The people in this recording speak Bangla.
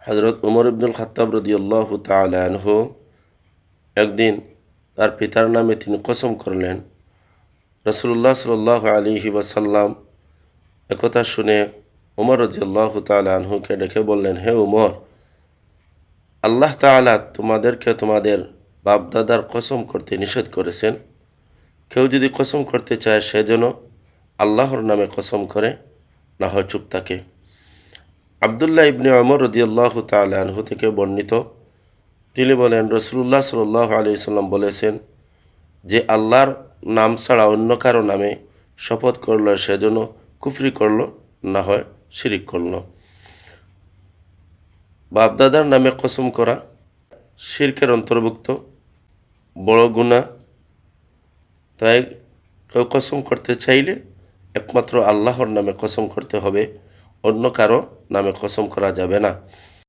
হযরত উমর ইবনুল খাত্তাব রাদিয়াল্লাহু তাআলা আনহু একদিন তার পিতার নামে তিনি কসম করলেন। রাসূলুল্লাহ সাল্লাল্লাহু আলাইহি ওয়াসাল্লাম একথা শুনে উমর রাদিয়াল্লাহু তাআলা আনহুকে ডেকে বললেন, হে উমর, আল্লাহ তাআলা তোমাদেরকে তোমাদের বাপদাদার কসম করতে নিষেধ করেছেন। কেউ যদি কসম করতে চায় সে যেন আল্লাহর নামে কসম করে, না হয় চুপ থাকে। আব্দুল্লাহ ইবনে ওমর রাদিয়াল্লাহু তাআলা আনহু থেকে বর্ণিত, তিনি বলেন, রাসূলুল্লাহ সাল্লাল্লাহু আলাইহি সাল্লাম বলেছেন যে আল্লাহর নাম ছাড়া অন্য কারো নামে শপথ করল সে যেন কুফরি করল, না হয় শিরিক করল। বাপদাদার নামে কসম করা শিরকের অন্তর্ভুক্ত, বড় গুনাহ। তাই কেউ কসম করতে চাইলে একমাত্র আল্লাহর নামে কসম করতে হবে, অন্য কারো নামে কসম করা যাবে না।